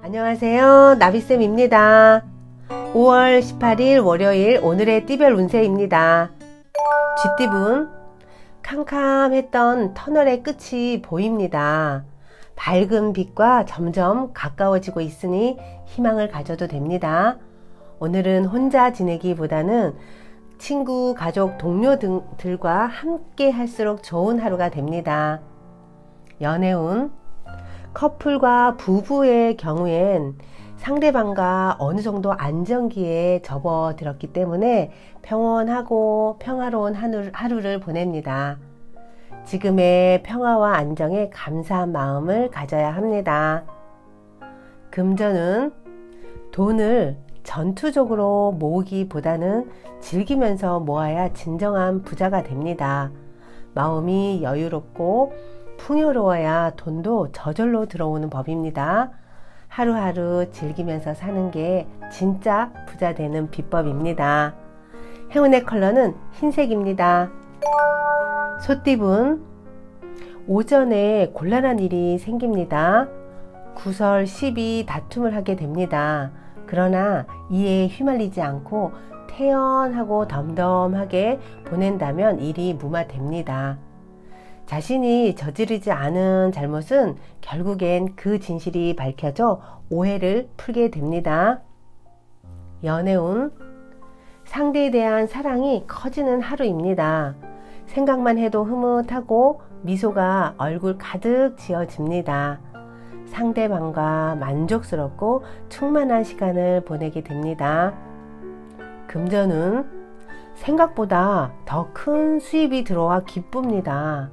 안녕하세요. 나비쌤입니다. 5월 18일 월요일 오늘의 띠별 운세입니다. 쥐띠분, 캄캄했던 터널의 끝이 보입니다. 밝은 빛과 점점 가까워지고 있으니 희망을 가져도 됩니다. 오늘은 혼자 지내기보다는 친구, 가족, 동료 등들과 함께 할수록 좋은 하루가 됩니다. 연애운, 커플과 부부의 경우엔 상대방과 어느 정도 안정기에 접어들었기 때문에 평온하고 평화로운 하루를 보냅니다. 지금의 평화와 안정에 감사한 마음을 가져야 합니다. 금전은 돈을 전투적으로 모으기보다는 즐기면서 모아야 진정한 부자가 됩니다. 마음이 여유롭고 풍요로워야 돈도 저절로 들어오는 법입니다. 하루하루 즐기면서 사는 게 진짜 부자 되는 비법입니다. 행운의 컬러는 흰색입니다. 소띠분, 오전에 곤란한 일이 생깁니다. 구설, 시비, 다툼을 하게 됩니다. 그러나 이에 휘말리지 않고 태연하고 덤덤하게 보낸다면 일이 무마됩니다. 자신이 저지르지 않은 잘못은 결국엔 그 진실이 밝혀져 오해를 풀게 됩니다. 연애운, 상대에 대한 사랑이 커지는 하루입니다. 생각만 해도 흐뭇하고 미소가 얼굴 가득 지어집니다. 상대방과 만족스럽고 충만한 시간을 보내게 됩니다. 금전운, 생각보다 더 큰 수입이 들어와 기쁩니다.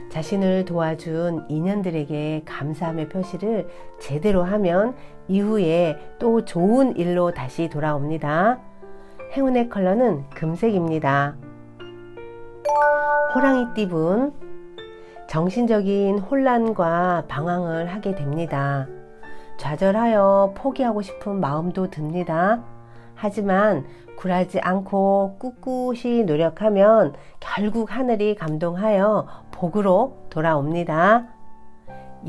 자신을 도와준 인연들에게 감사함의 표시를 제대로 하면 이후에 또 좋은 일로 다시 돌아옵니다. 행운의 컬러는 금색입니다. 호랑이띠분, 정신적인 혼란과 방황을 하게 됩니다. 좌절하여 포기하고 싶은 마음도 듭니다. 하지만 굴하지 않고 꿋꿋이 노력하면 결국 하늘이 감동하여 복으로 돌아옵니다.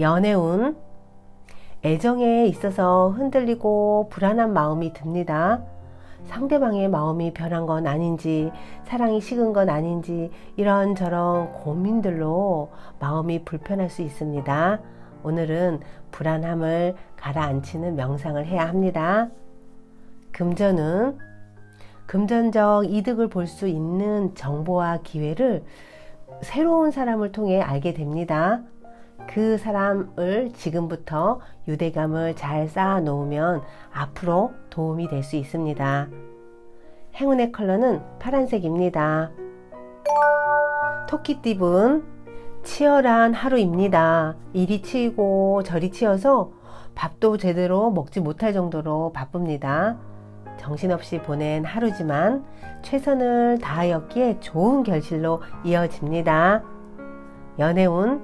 연애운, 애정에 있어서 흔들리고 불안한 마음이 듭니다. 상대방의 마음이 변한 건 아닌지, 사랑이 식은 건 아닌지 이런저런 고민들로 마음이 불편할 수 있습니다. 오늘은 불안함을 가라앉히는 명상을 해야 합니다. 금전은 금전적 이득을 볼 수 있는 정보와 기회를 새로운 사람을 통해 알게 됩니다. 그 사람을 지금부터 유대감을 잘 쌓아 놓으면 앞으로 도움이 될 수 있습니다. 행운의 컬러는 파란색입니다. 토끼띠분, 치열한 하루입니다. 이리 치이고 저리 치여서 밥도 제대로 먹지 못할 정도로 바쁩니다. 정신없이 보낸 하루지만 최선을 다하였기에 좋은 결실로 이어집니다. 연애운,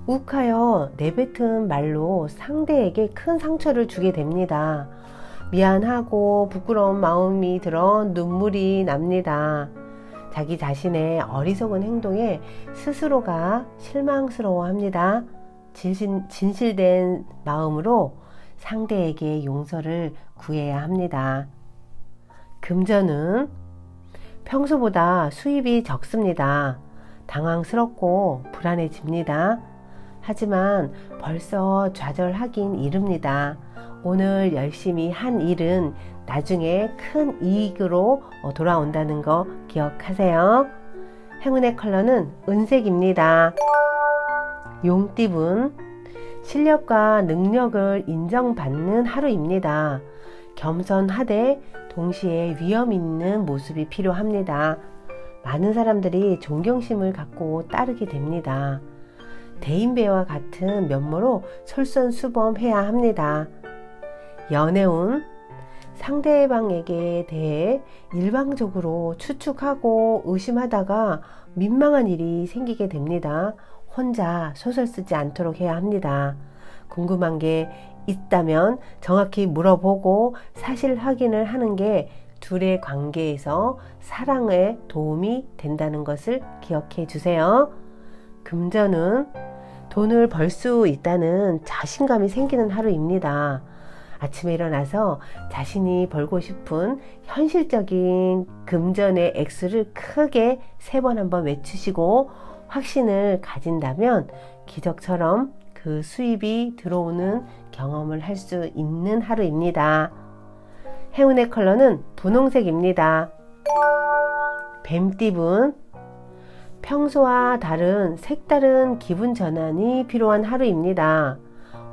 욱하여 내뱉은 말로 상대에게 큰 상처를 주게 됩니다. 미안하고 부끄러운 마음이 들어 눈물이 납니다. 자기 자신의 어리석은 행동에 스스로가 실망스러워합니다. 진실된 마음으로 상대에게 용서를 구해야 합니다. 금전은 평소보다 수입이 적습니다. 당황스럽고 불안해집니다. 하지만 벌써 좌절하긴 이릅니다. 오늘 열심히 한 일은 나중에 큰 이익으로 돌아온다는 거 기억하세요. 행운의 컬러는 은색입니다. 용띠분, 실력과 능력을 인정받는 하루입니다. 겸손하되 동시에 위험 있는 모습이 필요합니다. 많은 사람들이 존경심을 갖고 따르게 됩니다. 대인배와 같은 면모로 솔선수범해야 합니다. 연애운, 상대방에게 대해 일방적으로 추측하고 의심하다가 민망한 일이 생기게 됩니다. 혼자 소설 쓰지 않도록 해야 합니다. 궁금한 게 있다면 정확히 물어보고 사실 확인을 하는 게 둘의 관계에서 사랑에 도움이 된다는 것을 기억해 주세요. 금전은 돈을 벌 수 있다는 자신감이 생기는 하루입니다. 아침에 일어나서 자신이 벌고 싶은 현실적인 금전의 액수를 크게 3번 한번 외치시고 확신을 가진다면 기적처럼 그 수입이 들어오는 경험을 할 수 있는 하루입니다. 행운의 컬러는 분홍색입니다. 뱀띠분, 평소와 다른 색다른 기분 전환이 필요한 하루입니다.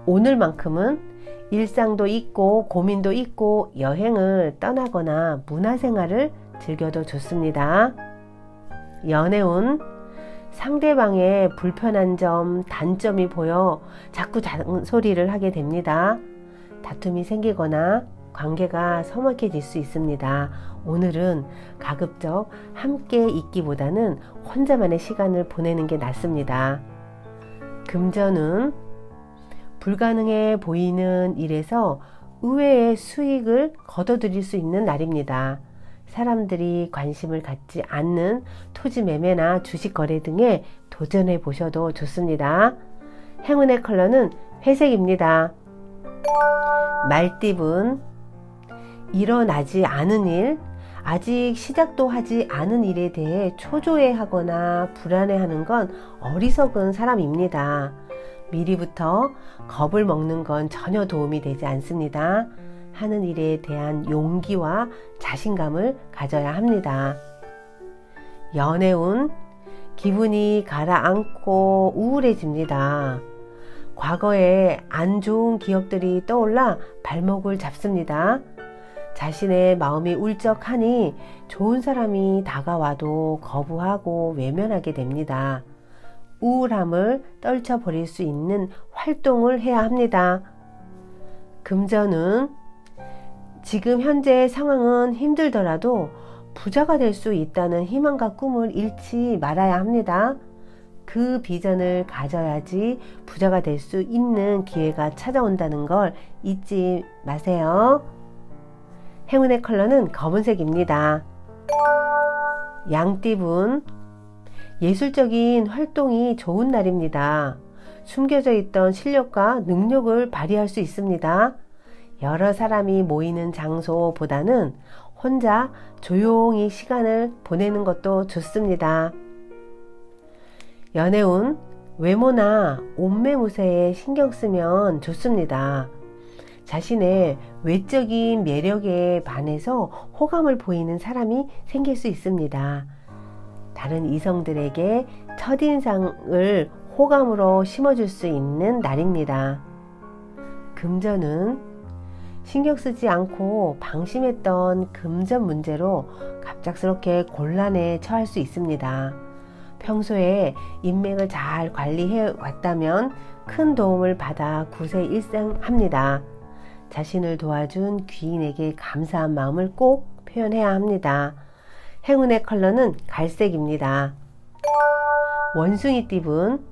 오늘만큼은 일상도 있고 고민도 있고 여행을 떠나거나 문화생활을 즐겨도 좋습니다. 연애운, 상대방의 불편한 점, 단점이 보여 자꾸 잔소리를 하게 됩니다. 다툼이 생기거나 관계가 서먹해질 수 있습니다. 오늘은 가급적 함께 있기보다는 혼자만의 시간을 보내는 게 낫습니다. 금전은 불가능해 보이는 일에서 의외의 수익을 거둬들일 수 있는 날입니다. 사람들이 관심을 갖지 않는 토지 매매나 주식 거래 등에 도전해 보셔도 좋습니다. 행운의 컬러는 회색입니다. 말띠분, 일어나지 않은 일, 아직 시작도 하지 않은 일에 대해 초조해하거나 불안해하는 건 어리석은 사람입니다. 미리부터 겁을 먹는 건 전혀 도움이 되지 않습니다. 하는 일에 대한 용기와 자신감을 가져야 합니다. 연애운, 기분이 가라앉고 우울해집니다. 과거에 안 좋은 기억들이 떠올라 발목을 잡습니다. 자신의 마음이 울적하니 좋은 사람이 다가와도 거부하고 외면하게 됩니다. 우울함을 떨쳐버릴 수 있는 활동을 해야 합니다. 금전은 지금 현재 상황은 힘들더라도 부자가 될 수 있다는 희망과 꿈을 잃지 말아야 합니다. 그 비전을 가져야지 부자가 될 수 있는 기회가 찾아온다는 걸 잊지 마세요. 행운의 컬러는 검은색입니다. 양띠분, 예술적인 활동이 좋은 날입니다. 숨겨져 있던 실력과 능력을 발휘할 수 있습니다. 여러 사람이 모이는 장소보다는 혼자 조용히 시간을 보내는 것도 좋습니다. 연애운, 외모나 옷매무새에 신경 쓰면 좋습니다. 자신의 외적인 매력에 반해서 호감을 보이는 사람이 생길 수 있습니다. 다른 이성들에게 첫인상을 호감으로 심어줄 수 있는 날입니다. 금전은 신경 쓰지 않고 방심했던 금전 문제로 갑작스럽게 곤란에 처할 수 있습니다. 평소에 인맥을 잘 관리해 왔다면 큰 도움을 받아 구세일생합니다. 자신을 도와준 귀인에게 감사한 마음을 꼭 표현해야 합니다. 행운의 컬러는 갈색입니다. 원숭이띠분,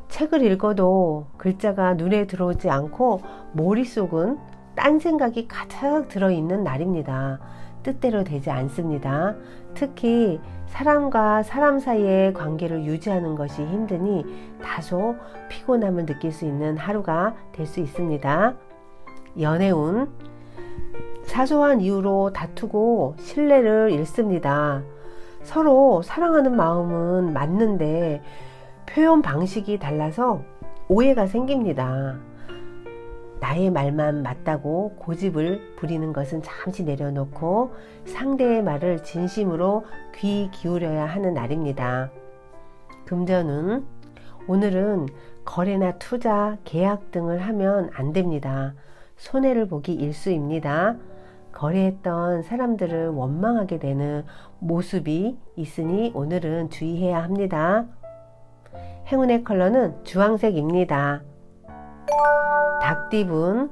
책을 읽어도 글자가 눈에 들어오지 않고 머릿속은 딴 생각이 가득 들어있는 날입니다. 뜻대로 되지 않습니다. 특히 사람과 사람 사이의 관계를 유지하는 것이 힘드니 다소 피곤함을 느낄 수 있는 하루가 될 수 있습니다. 연애운, 사소한 이유로 다투고 신뢰를 잃습니다. 서로 사랑하는 마음은 맞는데 표현 방식이 달라서 오해가 생깁니다. 나의 말만 맞다고 고집을 부리는 것은 잠시 내려놓고 상대의 말을 진심으로 귀 기울여야 하는 날입니다. 금전운, 오늘은 거래나 투자, 계약 등을 하면 안 됩니다. 손해를 보기 일쑤입니다. 거래했던 사람들을 원망하게 되는 모습이 있으니 오늘은 주의해야 합니다. 행운의 컬러는 주황색입니다. 닭띠분,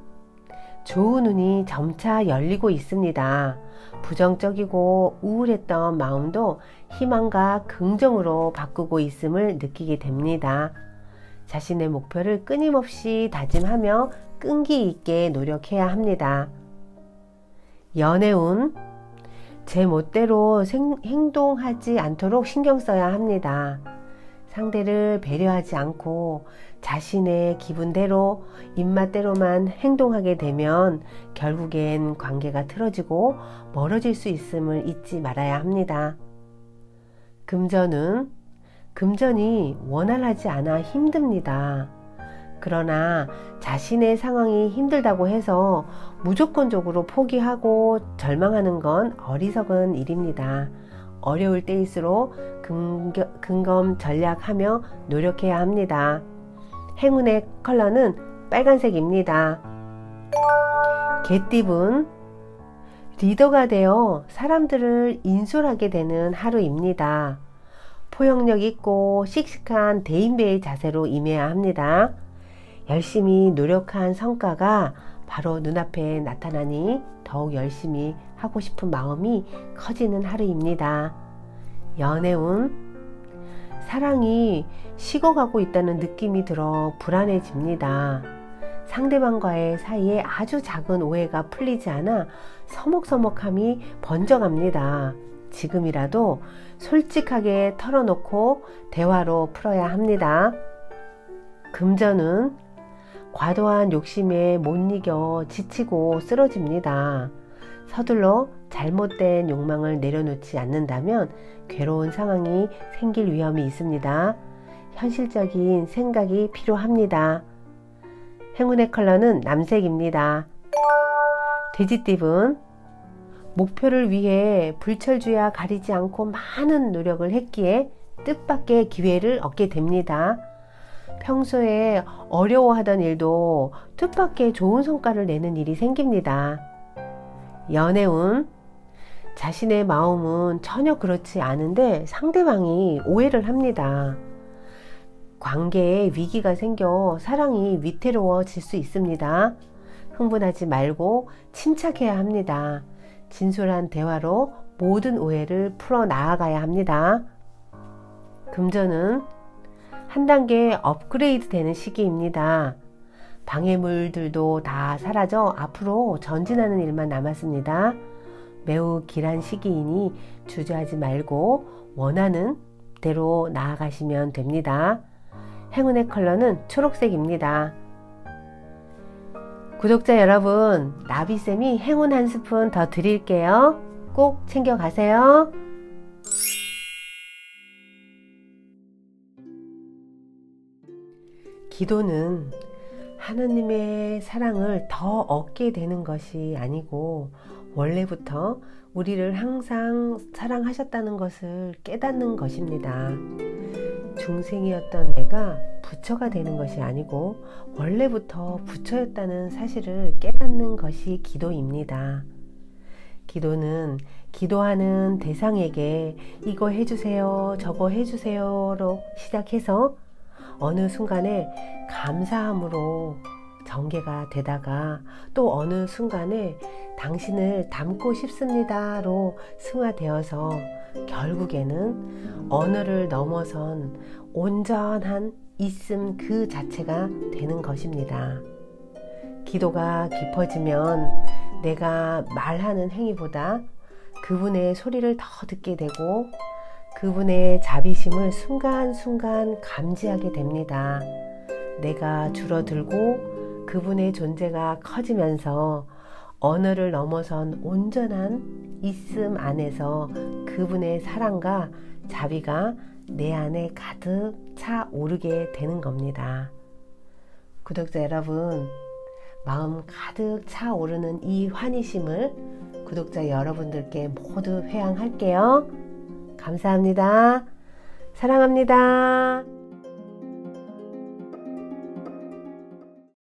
좋은 운이 점차 열리고 있습니다. 부정적이고 우울했던 마음도 희망과 긍정으로 바꾸고 있음을 느끼게 됩니다. 자신의 목표를 끊임없이 다짐하며 끈기 있게 노력해야 합니다. 연애운, 제 멋대로 행동하지 않도록 신경 써야 합니다. 상대를 배려하지 않고 자신의 기분대로 입맛대로만 행동하게 되면 결국엔 관계가 틀어지고 멀어질 수 있음을 잊지 말아야 합니다. 금전이 원활하지 않아 힘듭니다. 그러나 자신의 상황이 힘들다고 해서 무조건적으로 포기하고 절망하는 건 어리석은 일입니다. 어려울 때일수록 근검 전략하며 노력해야 합니다. 행운의 컬러는 빨간색입니다. 개띠분, 리더가 되어 사람들을 인솔하게 되는 하루입니다. 포용력 있고 씩씩한 대인배의 자세로 임해야 합니다. 열심히 노력한 성과가 바로 눈앞에 나타나니 더욱 열심히 하고 싶은 마음이 커지는 하루입니다. 연애운, 사랑이 식어가고 있다는 느낌이 들어 불안해집니다. 상대방과의 사이에 아주 작은 오해가 풀리지 않아 서먹서먹함이 번져갑니다. 지금이라도 솔직하게 털어놓고 대화로 풀어야 합니다. 금전은 과도한 욕심에 못 이겨 지치고 쓰러집니다. 서둘러 잘못된 욕망을 내려놓지 않는다면 괴로운 상황이 생길 위험이 있습니다. 현실적인 생각이 필요합니다. 행운의 컬러는 남색입니다. 돼지띠분, 목표를 위해 불철주야 가리지 않고 많은 노력을 했기에 뜻밖의 기회를 얻게 됩니다. 평소에 어려워하던 일도 뜻밖의 좋은 성과를 내는 일이 생깁니다. 연애운, 자신의 마음은 전혀 그렇지 않은데 상대방이 오해를 합니다. 관계에 위기가 생겨 사랑이 위태로워질 수 있습니다. 흥분하지 말고 침착해야 합니다. 진솔한 대화로 모든 오해를 풀어 나아가야 합니다. 금전은 한 단계 업그레이드 되는 시기입니다. 방해물들도 다 사라져 앞으로 전진하는 일만 남았습니다. 매우 길한 시기이니 주저하지 말고 원하는 대로 나아가시면 됩니다. 행운의 컬러는 초록색입니다. 구독자 여러분, 나비쌤이 행운 한 스푼 더 드릴게요. 꼭 챙겨가세요. 기도는 하느님의 사랑을 더 얻게 되는 것이 아니고 원래부터 우리를 항상 사랑하셨다는 것을 깨닫는 것입니다. 중생이었던 내가 부처가 되는 것이 아니고 원래부터 부처였다는 사실을 깨닫는 것이 기도입니다. 기도는 기도하는 대상에게 이거 해주세요, 저거 해주세요로 시작해서 어느 순간에 감사함으로 전개가 되다가 또 어느 순간에 당신을 닮고 싶습니다로 승화되어서 결국에는 언어를 넘어선 온전한 있음 그 자체가 되는 것입니다. 기도가 깊어지면 내가 말하는 행위보다 그분의 소리를 더 듣게 되고 그분의 자비심을 순간순간 감지하게 됩니다. 내가 줄어들고 그분의 존재가 커지면서 언어를 넘어선 온전한 있음 안에서 그분의 사랑과 자비가 내 안에 가득 차오르게 되는 겁니다. 구독자 여러분, 마음 가득 차오르는 이 환희심을 구독자 여러분들께 모두 회양할게요. 감사합니다. 사랑합니다.